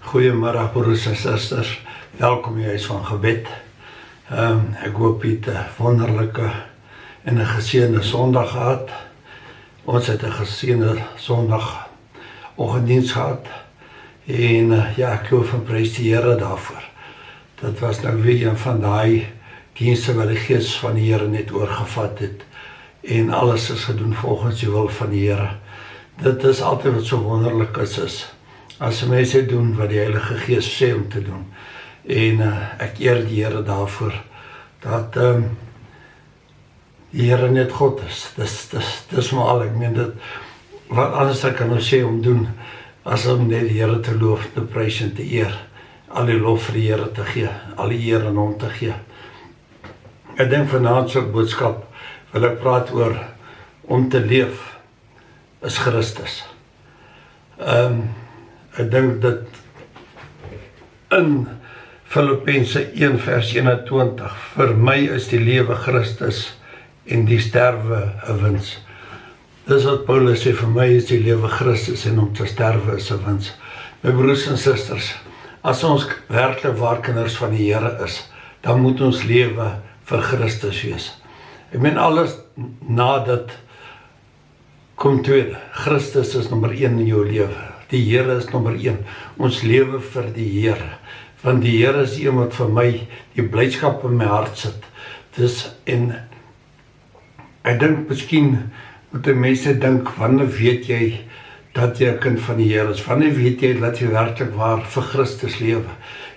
Goeiemiddag broers en susters, welkom in die huis van gebed. Ek hoop jy het 'n wonderlike en 'n geseënde Sondag gehad. Ons het 'n geseënde Sondag oggenddiens gehad. En ek glo en prys die Here daarvoor. Dit was nou weer een van daai dienste wat die Gees van die Here net oorgevat het. En alles is gedoen volgens die wil van die Here. Dit is altyd wat so wonderlik is. As mense doen wat die Heilige Gees sê om te doen. En ek eer die Here daarvoor, dat die Here net God is. Dis maar al, ek meen dit, wat anders ek kan nou sê om doen, as om net die Here te loof, te prys en te eer, al die lof vir die Here te gee, al die eer aan hom te gee. Ek dink vanaand se boodskap, wil ek praat oor, om te leef, is Christus. Ek dink dit in Filippense 1 vers 21, vir my is die lewe Christus en die sterwe 'n wins. Dis wat Paulus sê, vir my is die lewe Christus en om te sterwe is 'n wins. My broers en susters, as ons werklik waar kinders van die Here is, dan moet ons lewe vir Christus wees. Ek meen alles na dit kom tweede. Christus is nommer 1 in jou lewe. Die Here is nommer 1. Ons lewe vir die Here. Want die Here is die een wat vir my die blydskap in my hart sit. Dis en ek dink miskien moet die mense dink, wanneer weet jy dat jy 'n kind van die Here is? Wanneer weet jy dat jy werklik waar vir Christus lewe?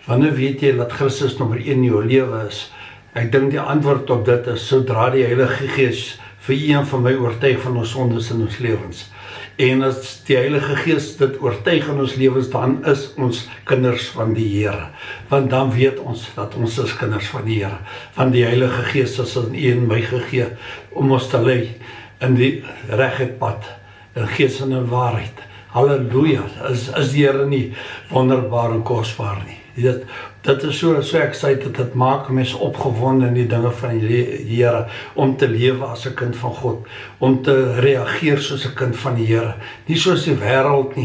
Wanneer weet jy dat Christus nommer 1 in jou lewe is? Ek dink die antwoord op dit is, sodra die Heilige Gees vir een van my oortuig van ons sondes in ons lewens. En as die Heilige Gees dit oortuig in ons lewens, dan is ons kinders van die Here. Want dan weet ons dat ons is kinders van die Here. Want die Heilige Gees is aan u en my gegee om ons te lei in die regte pad, in gees en in waarheid. Halleluja, is die Here nie wonderbaar en kosbaar nie. Dit is so excited, dit maak mense opgewonde in die dinge van die Here, om te lewe as 'n kind van God, om te reageer soos 'n kind van die Here, nie soos die wêreld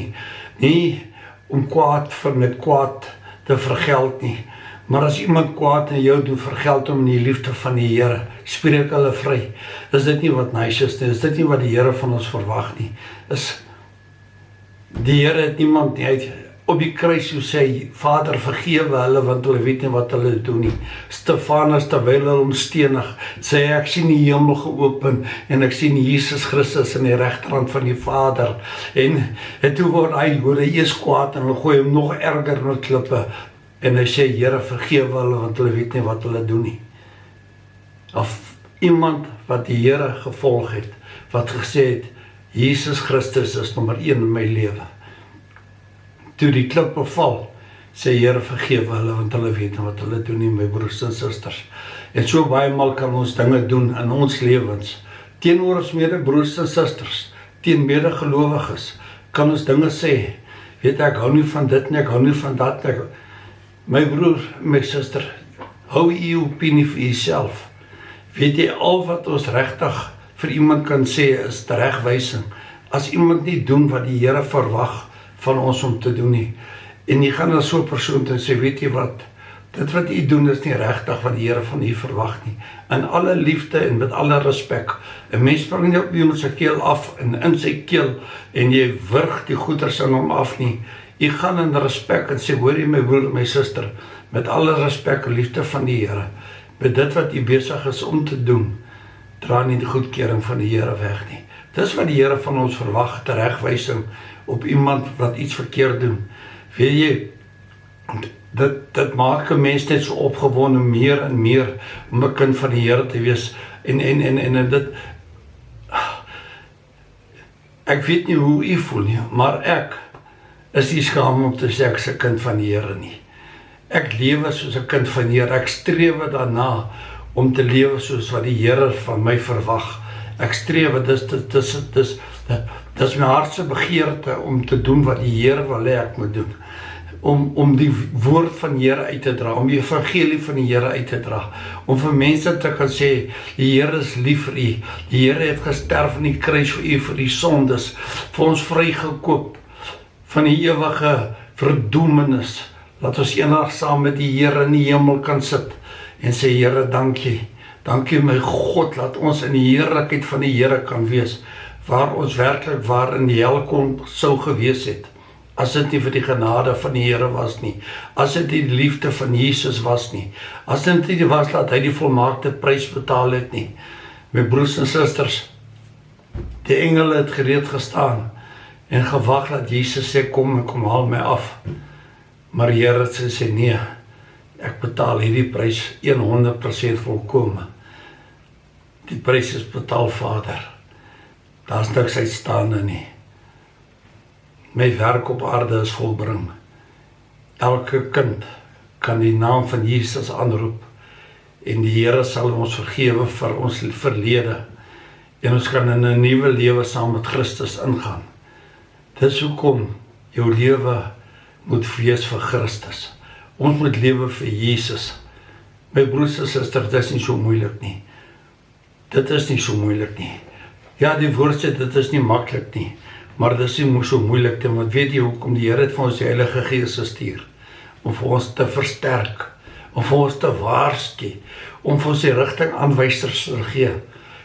nie om kwaad met kwaad te vergeld nie, maar as iemand kwaad in jou doen, vergeld hom in die liefde van die Here, spreek hulle vry. Is dit nie wat nice is nie? Is dit nie wat die Here van ons verwag nie? Die Here het niemand nie, op die kruis hoe sê, Vader vergewe hulle, want hulle weet nie wat hulle doen nie. Stefanus, terwyl hulle hom stenig, sê ek sien die hemel geopen, en ek sien Jesus Christus in die regterhand van die Vader, en toe word hy eers kwaad, en hulle gooi hom nog erger met klippe, en hy sê, Here vergewe hulle, want hulle weet nie wat hulle doen nie. Of iemand wat die Here gevolg het, wat gesê het, Jesus Christus is nommer 1 in my lewe. Toe die klippe val, sê Here vergewe hulle, want hulle weet nie wat hulle doen nie, my broers en susters. En so baie maal kan ons dinge doen in ons lewens, teenoor ons mede broers en susters, teen medegelowiges, kan ons dinge sê, weet ek hou nie van dit nie, ek hou nie van dat nie. My broer, my suster, hou u opinie vir jouself. Weet jy, al wat ons regtig vir iemand kan sê, is teregwysing. As iemand nie doen wat die Here verwag van ons om te doen nie, en jy gaan na so 'n persoon toe en sê, weet jy wat, dit wat jy doen is nie regtig wat die Here van u verwag nie, in alle liefde en met alle respek. 'n Mens spring nie op iemand se keel af, en in sy keel, en jy wurg die goeders in hom af nie. Jy gaan in respek en sê, hoor jy my broer, my suster, met alle respek en liefde van die Here, met dit wat jy besig is om te doen, dra nie die goedkeuring van die Here weg nie. Dis wat die Here van ons verwag, teregwysing op iemand wat iets verkeerd doen. Weet jy, dit maak 'n mens net so opgewonde meer en meer om 'n kind van die Here te wees. En dit, ek weet nie hoe u voel nie, maar ek is nie skaam om te sê ek is 'n kind van die Here nie. Ek lewe soos 'n kind van die Here, ek streef daarna om te lewe soos wat die Here van my verwag. Ek streef, dis my hartse begeerte om te doen wat die Here wil hê ek moet doen. Om die woord van die Here uit te dra, om die evangelie van die Here uit te dra, om vir mense te kan sê, die Here is lief vir u, die Here het gesterf in die kruis vir u, vir die sondes, vir ons vrygekoop, van die ewige verdoemenis, laat ons eendag saam met die Here in die hemel kan sit en sê, Here, dankie. Dankie my God, laat ons in die heerlikheid van die Here kan wees, waar ons werklik waar in die hel sou gewees het, as dit nie vir die genade van die Here was nie, as dit die liefde van Jesus was nie, as dit nie was dat hy die volmaakte prys betaal het nie. My broers en susters, die engele het gereed gestaan en gewag dat Jesus sê, kom en kom haal my af. Maar die Here het sê, nee, ek betaal hierdie prys 100% volkome. Die prys is betaal, Vader. Daar is niks uitstaande nie. My werk op aarde is volbring. Elke kind kan die naam van Jesus aanroep en die Here sal ons vergewe vir ons verlede en ons kan in 'n nuwe lewe saam met Christus ingaan. Dis hoekom jou lewe moet wees vir Christus. Ons moet lewe vir Jesus. My broers en susters, dit is nie so moeilik nie. Dit is nie so moeilik nie. Ja, die woord sê, dit is nie maklik nie, maar dit is nie so moeilik nie, want weet jy hoekom die Here het vir ons die Heilige Gees gestuur, om vir ons te versterk, om vir ons te waarsku, om vir ons die rigtingaanwysers te gee.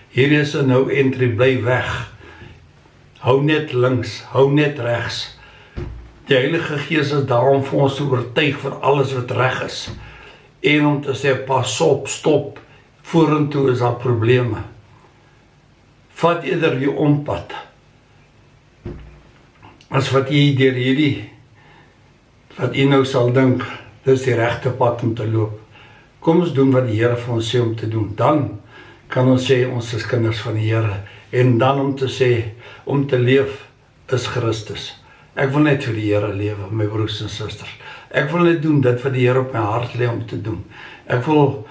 Hier is 'n nou entry, bly weg. Hou net links, hou net regs. Die Heilige Gees is daar om vir ons te oortuig van alles wat reg is, en om te sê, pas op, stop, vorentoe is daar probleme. Vat eerder die ompad, as wat jy deur hierdie, wat jy nou sal dink, dis die regte pad om te loop. Kom ons doen wat die Here vir ons sê om te doen, dan kan ons sê, ons is kinders van die Here, en dan om te sê, om te leef, is Christus. Ek wil net vir die Here lewe, my broers en susters. Ek wil net doen dit wat die Here op my hart lê om te doen. Ek wil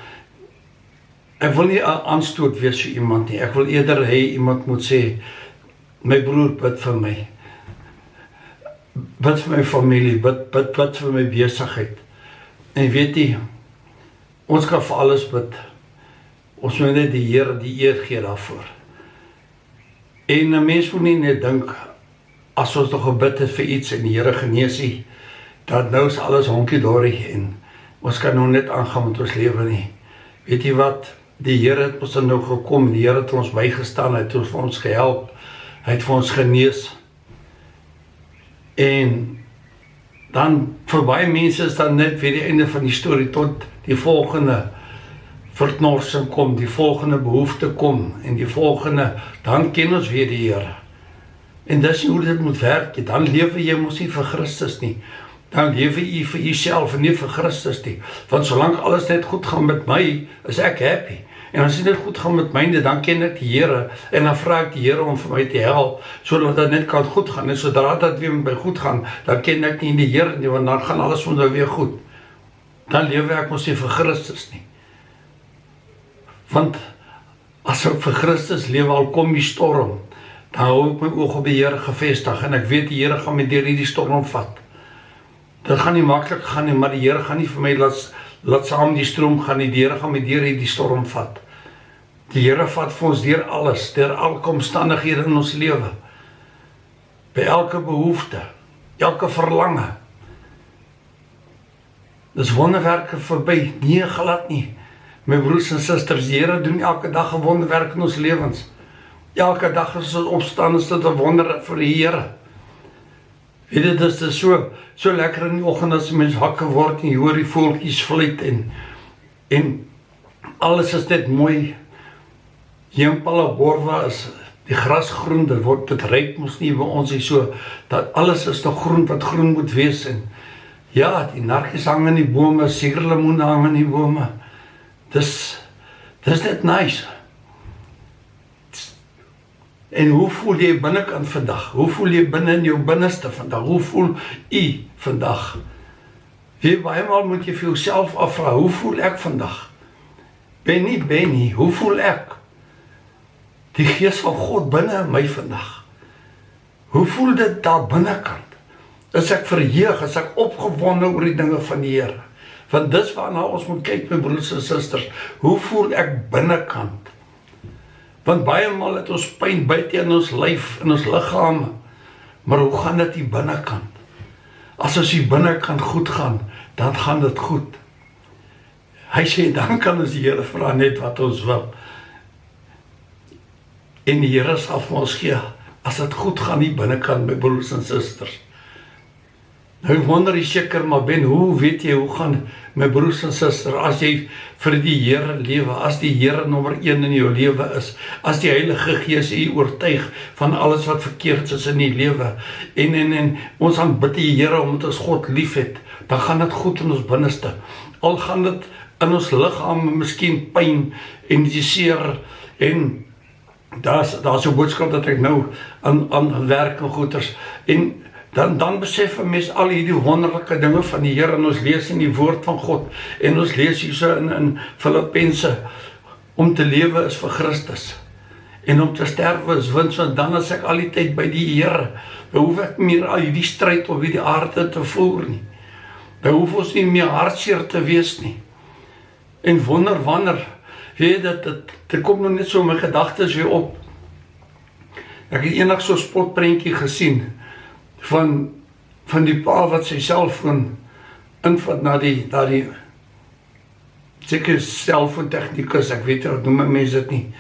nie 'n aanstoot wees vir iemand nie. Ek wil eerder hê iemand moet sê, my broer, bid vir my. Bid vir my familie, bid vir my besigheid. En weet jy, ons kan vir alles bid. Ons moet net die Here die eer gee daarvoor. En 'n mens moet nie net dink, as ons nog gebid het vir iets en die Here genees nie, dat nou is alles honkie-dorie en ons kan nou net aangaan met ons lewe nie. Weet jy wat? Die Here het ons nou gekom, die Here het ons bygestaan, hy het ons vir ons gehelp, hy het vir ons genees. En dan, vir baie mense is dan net weer die einde van die storie, tot die volgende verknorsing kom, die volgende behoefte kom, en die volgende, dan ken ons weer die Here. En dis hoe dit moet werk, dan lewe jy mos nie vir Christus nie, dan lewe jy vir jouself en nie vir Christus nie, want solank alles net goed gaan met my, is ek happy, en as dit net goed gaan met myne, dan ken ek die Here, en dan vra ek die Here om vir my te help, sodat dit net kan goed gaan, en sodra dit weer met my goed gaan, dan ken ek nie die Here nie, want dan gaan alles met my weer goed, dan lewe ek mos nie vir Christus nie, want as ek vir Christus lewe, al kom die storm, dan hou ek my oog op die Here gefestig, en ek weet die Here gaan my deur hierdie storm vat. Dit gaan nie maklik gaan nie, maar die Here gaan nie vir my laat saam die stroom gaan nie, die Here gaan my deur hierdie storm vat. Die Here vat vir ons deur alles, deur elke omstandighede in ons lewe, by elke behoefte, elke verlange. Dis wonderwerke verby, nee, glad nie. My broers en susters, die Here doen elke dag 'n wonderwerk in ons lewens. Elke dag as ons opstaan, is dit 'n wonder vir die Here. Weet jy, dit is so lekker in die oggend as mens wakker word en jy hoor die voeltjies fluit en alles is net mooi. Hier in Palaborwa is die gras groen, dit ryp mos nie by ons hier so, dat alles is nog groen wat groen moet wees, en ja, die narkies hang in die bome, suurlemoene hang in die bome, dis net nice. En hoe voel jy binnekant vandag? Hoe voel jy binne in jou binneste vandag? Hoe voel jy vandag? Baie maal moet jy vir jouself afvra, hoe voel ek vandag? Benny, hoe voel ek? Die Gees van God binne in my vandag. Hoe voel dit daar binnekant? Is ek verheug, is ek opgewonde oor die dinge van die Here? Want dis waarna ons moet kyk, my broers en susters. Hoe voel ek binnekant? Want baie maal het ons pyn buite in ons lyf, in ons liggame. Maar hoe gaan dit hier binnekant? as ons hier binne kan goed gaan, dan gaan dit goed. Hy sê, dan kan ons die Here vra net wat ons wil. En die Here sal vir ons gee, as dit goed gaan hier binnekant, my broers en susters. Nou wonder jy seker, maar Ben, hoe weet jy, hoe gaan my broers en susters, as jy vir die Here lewe, as die Here nommer 1 in jou lewe is, as die Heilige Gees jy oortuig van alles wat verkeerd is in die lewe, en ons aanbid die Here omdat ons God lief het, dan gaan dit goed in ons binneste. Al gaan dit in ons liggaam miskien pyn en die seer, en daar's 'n boodskap dat ek nou aan werk en goeders, en dan besef 'n mens al hierdie wonderlike dinge van die Here, en ons lees in die woord van God, en ons lees hierso in Filippense, om te lewe is vir Christus, en om te sterwe is wins, want dan is ek al die tyd by die Here. Dan hoef ek meer al hierdie stryd op hierdie aarde te voer nie. Dan hoef ons nie meer hartseer te wees nie. En wonder wanneer, weet dit kom nog net so my gedagtes weer op. Ek het eendag so 'n spotprentjie gesien van die pa wat sy selfoon invat na die seker selfoon tegnikus, ek weet wat noem mense dit nie,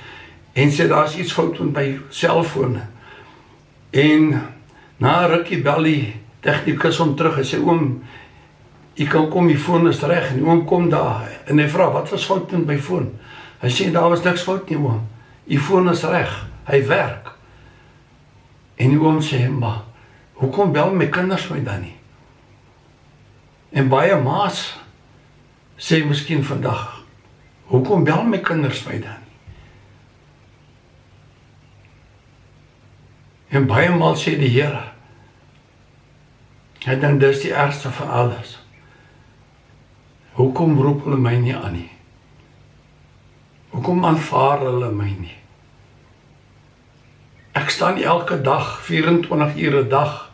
en sê daar's iets fout met my selfoon, en na 'n rukkie bel die tegnikus hom terug en sê, oom, jy kan kom, die foon is reg, en die oom kom daar, en hy vra, wat was fout met my foon? Hy sê, daar was niks fout nie, oom, die foon is reg, hy werk. En die oom sê, maar, hoekom bel my kinders my dan nie? En baie maas sê miskien vandag, hoekom bel my kinders my dan nie? En baie maal sê die Here, en dan dis die ergste van alles, hoekom roep hulle my nie aan nie? Hoekom aanvaar hulle my nie? Ek staan elke dag, 24 ure 'n dag,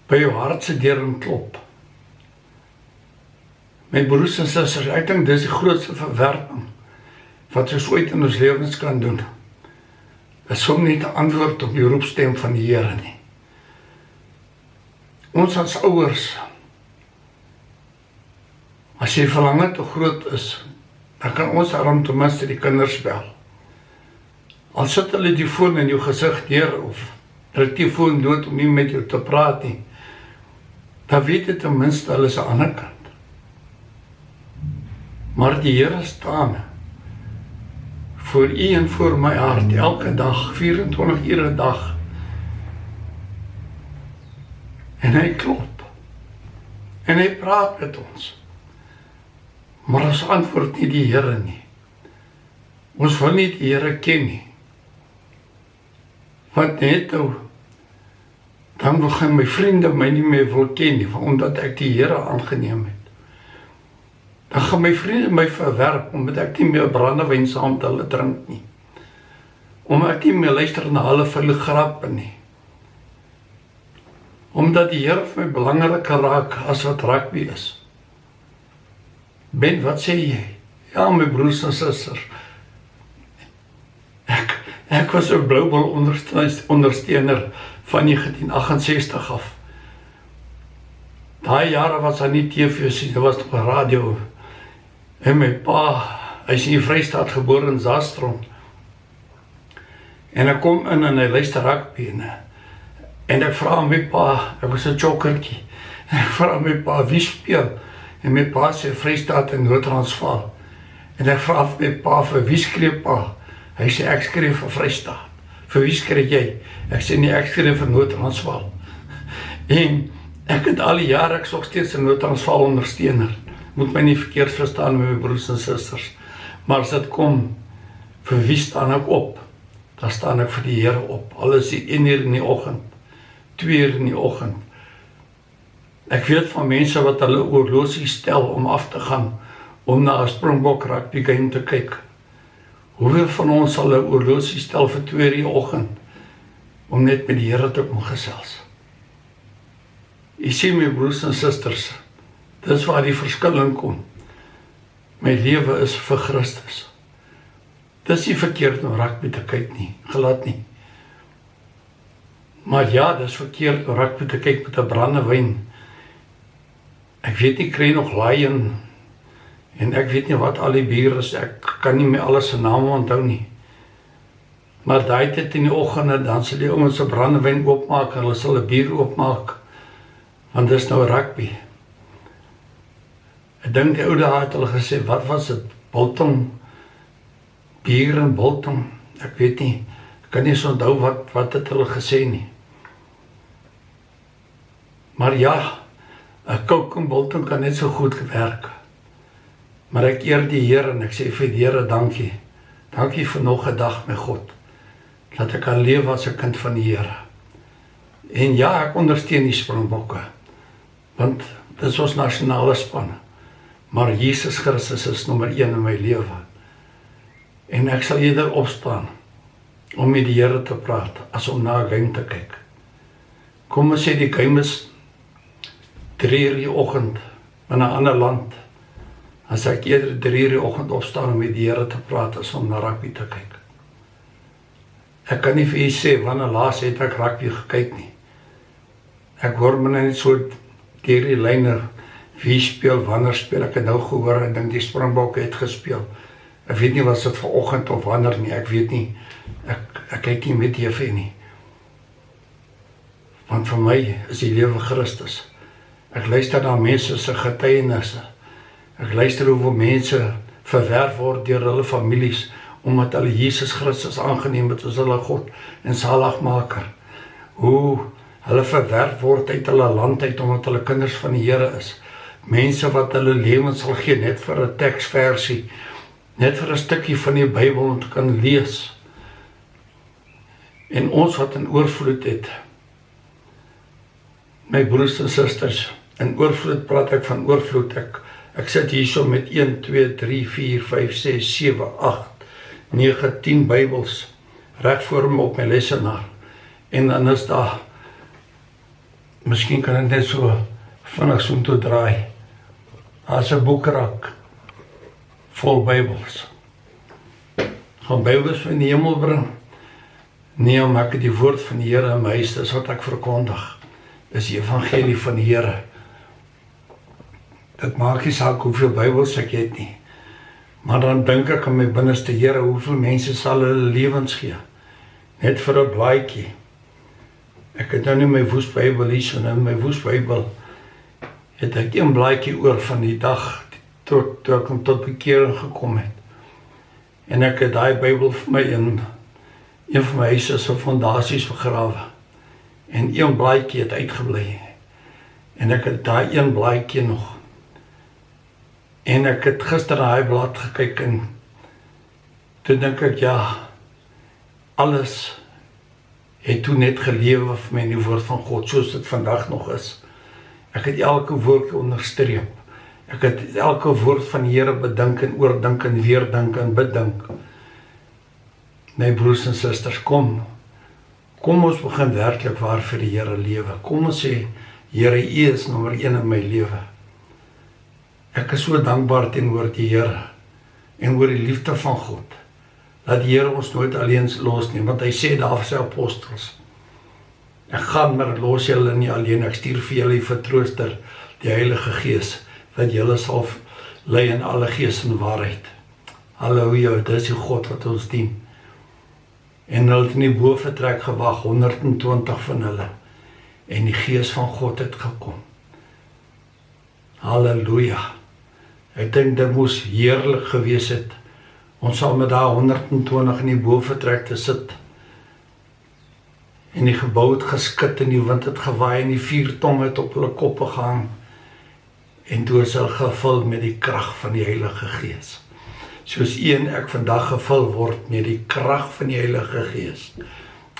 by jou hart se deur en klop. My broers en susters, ek dink dis die grootste verwerping wat ons ooit in ons lewens kan doen. Is om nie te antwoord op die roepstem van die Here nie. Ons as ouers, as jy verlange te groot is, dan kan ons daarom ten minste die kinders bel. Al sit hulle die foon in jou gesig neer, of druk die foon dood om nie met jou te praat nie, dan weet jy ten minste hulle is aan die ander kant. Maar die Here staan voor u en voor my hart, elke dag, 24 ure 'n dag. En hy klop. En hy praat met ons. Maar ons antwoord nie die Here nie. Ons wil nie die Here ken nie. Wat net nou, dan wil gaan my vriende my nie meer wil ken nie, omdat ek die Here aangeneem het. Dan gaan my vriende my verwerp, omdat ek nie meer brandewyn saam met hulle drink nie. Omdat ek nie meer luister na hulle vuile grappe nie. Omdat die Here vir my belangriker raak as wat rugby is. Ben, wat sê jy? Ja, my broers en susters. Ek was 'n Bloubal ondersteuner van 1968 af. Daai jare was daar nie TV's nie, dit was op radio. En my pa, hy is in die Vrystaat gebore in Zastron. En ek kom in en hy luister rugby en ek vra my pa, ek was 'n chokkertjie, en ek vra my pa, wie speel? En my pa sê Vrystaat en Noord-Transvaal. En ek vra my pa, vir wie skree pa? Hy sê, ek skree vir Vrystaat. Vir wie skree jy? Ek sê, nee, ek skree vir Noord-Transvaal. En ek het al die jare, ek is nog steeds 'n Noord-Transvaal ondersteuner. Moet my nie verkeerd verstaan met my broers en susters. Maar as dit kom, vir wie staan ek op? Dan staan ek vir die Here op. Al is die 1 uur in die oggend, 2 uur in die oggend. Ek weet van mense wat hulle oorlosie stel om af te gaan, om na 'n Springbok rugby game te kyk. Hoeveel van ons sal 'n oorlosie stel vir 2 uur in die oggend, om net met die Here te kom gesels? Jy sien my broers en susters, dis waar die verskil in kom. My lewe is vir Christus. Dis nie verkeerd om rugby te kyk nie, glad nie. Maar ja, dis verkeerd om rugby te kyk met 'n brandewyn Ek weet nie, kry nog laai en ek weet nie wat al die bier is, ek kan nie meer alles se name onthou nie. Maar daai tyd in die oggende, dan sal die ouens se brandewyn oopmaak, en hulle sal 'n bier oopmaak, want dis nou rugby. Ek dink die ou dae het hulle gesê, wat was dit? Biltong, bier en biltong, ek weet nie, ek kan nie so onthou wat het hulle gesê nie. Maar ja, 'n Coke en biltong kan net so goed werk. Maar ek eer die Here en ek sê vir die Here dankie. Dankie vir nog 'n dag met God, dat ek kan leef as 'n kind van die Here. En ja, ek ondersteun die Springbokke, want dit is ons nasionale span. Maar Jesus Christus is nommer 1 in my lewe. En ek sal eerder opstaan om met die Here te praat, as om na 'n game te kyk. Kom ons sê die game is 3:00 die oggend in 'n ander land, as ek eerder 3:00 die oggend opstaan om met die Here te praat, as om na rugby te kyk. Ek kan nie vir u sê wanneer laas het ek rugby gekyk nie. Ek hoor my net so deur die lyne, wie speel, wanneer speel, ek het nou gehoor en dink die Springbokke het gespeel. Ek weet nie was dit vanoggend of wanneer nie, ek weet nie, ek kyk nie met TV nie. Want vir my is die lewe Christus. Ek luister na mense se getuienisse. Ek luister hoeveel mense verwerf word deur hulle families, omdat hulle Jesus Christus aangeneem het as hulle God en saligmaker. Hoe hulle verwerf word uit hulle land uit, omdat hulle kinders van die Here is. Mense wat hulle lewens sal gee, net vir 'n teksversie, net vir 'n stukkie van die Bybel om te kan lees. En ons wat in oorvloed het, my broers en susters, in oorvloed praat ek van oorvloed, ek sit hierso met 1, 2, 3, 4, 5, 6, 7, 8, 9, 10 Bybels, reg voor my op my lesenaar, en dan is daar, miskien kan ek net so vinnig so toe draai, as 'n boekrak, vol Bybels, gaan Bybels van die hemel bring, nee, om ek die woord van die Here in my huis, dis wat ek verkondig, is die evangelie van die Here. Dit maak nie saak hoeveel Bybels ek het nie, maar dan dink ek aan my binneste, Here, hoeveel mense sal hulle lewens gee, net vir 'n blaadjie. Ek het nou nie my woesbybel hier, so in my woesbybel het ek 1 blaadjie oor van die dag toe ek tot bekering gekom het. En ek het daai Bybel vir my in een van my huise se fondasies begrawe. En 1 blaadjie het uitgebly. En ek het daai 1 blaadjie nog. En ek het gister na daai blad gekyk en toe dink ek, ja, alles het toe net gelewe vir my in die woord van God, soos dit vandag nog is. Ek het elke woordjie onderstreep. Ek het elke woord van die Here bedink en oordink en weer dink en bedink. My broers en susters, kom ons begin werklik waar vir die Here lewe. Kom ons sê, Here, U is nommer 1 in my lewe. Ek is so dankbaar teenoor die Here en oor die liefde van God, dat die Here ons nooit alleen los nie, want hy sê daar vir sy apostels, ek gaan maar los julle nie alleen, ek stuur vir julle die vertrooster, die Heilige Gees, dat julle sal lei in alle gees en waarheid. Halleluja, dit is die God wat ons dien. En hulle het in die boventrek gewag, 120 van hulle, en die Gees van God het gekom. Halleluja. Ek dink dit moes heerlik gewees het. Ons sal met daar 120 in die boventrek te sit. En die gebou het geskit en die wind het gewaai en die 4 tonge het op hulle koppe gehang. En toe is hulle gevul met die krag van die Heilige Gees. Soos u en ek vandag gevul word met die krag van die Heilige Gees.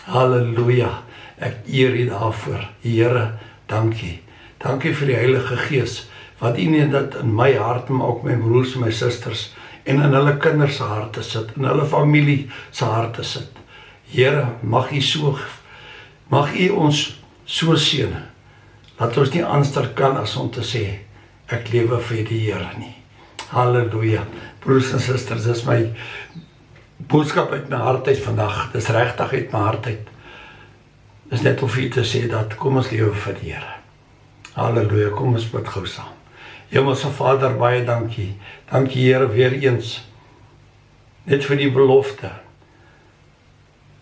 Halleluja. Ek eer u daarvoor. Here, dankie. Dankie vir die Heilige Gees, wat u nie dit in my hart, maar ook my broers en my susters, en in hulle kinders se harte sit, in hulle familie se harte sit. Here, mag u ons so seën, dat ons nie anders kan as om te sê, ek lewe vir die Here nie. Halleluja. Broers en susters, dis my boodskap uit my hart uit vandag. Dis regtig uit my hart uit. Dis net om vir u te sê dat kom ons lewe vir die Here. Halleluja, kom ons bid gou saam. Hemelse Vader, baie dankie. Dankie Here weer eens, net vir die belofte,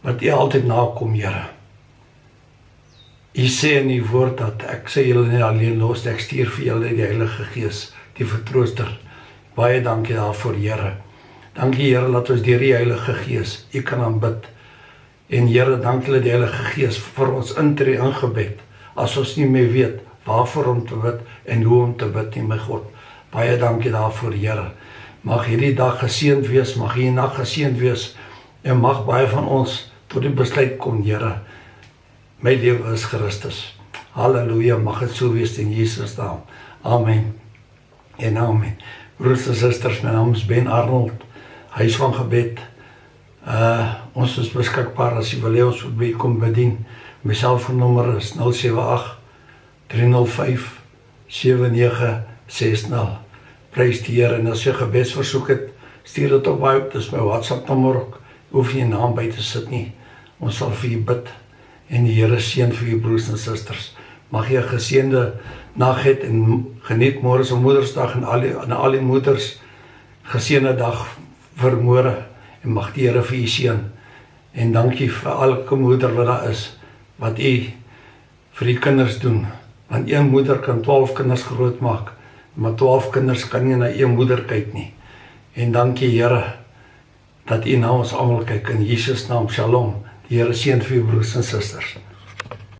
wat U altyd nakom, Here. U sê in die woord dat ek sê julle nie alleen los, ek stuur vir julle die Heilige Gees, die vertrooster. Baie dankie daarvoor, Here. Dankie Here dat ons deur die Heilige Gees U kan aanbid. En Here, dankie dat die Heilige Gees vir ons intree in gebed, as ons nie meer weet waarvoor om te bid en hoe om te bid nie, my God. Baie dankie daarvoor, Here. Mag hierdie dag geseënd wees, mag hierdie nag geseënd wees, en mag baie van ons tot die besluit kom, Here, my lewe is Christus. Halleluja, mag het so wees in Jesus naam. Amen en amen. Broers en susters, my naam is Ben Arnold, Huis van Gebed. Ons is beskikbaar as jy wil hê ons moet by kom bedien. My selfoonnommer is 078-305-7960. Prys die Here, en as jy gebedsversoek het, stuur dit op my, dis my WhatsApp nommer ook. Hoef jy naam by te sit nie. Ons sal vir jy bid, en die Here seën vir jy broers en susters. Mag jy 'n geseënde nag hê en geniet môre se Moedersdag en al die moeders geseënde dag vir môre, en mag die Here vir u seën. En dankie vir elke moeder wat daar is, wat u vir die kinders doen. Want een moeder kan 12 kinders grootmaak, maar 12 kinders kan nie na een moeder kyk nie. En dankie Here dat u na ons almal kyk in Jesus naam. Shalom. Die Here seën vir u broers en susters.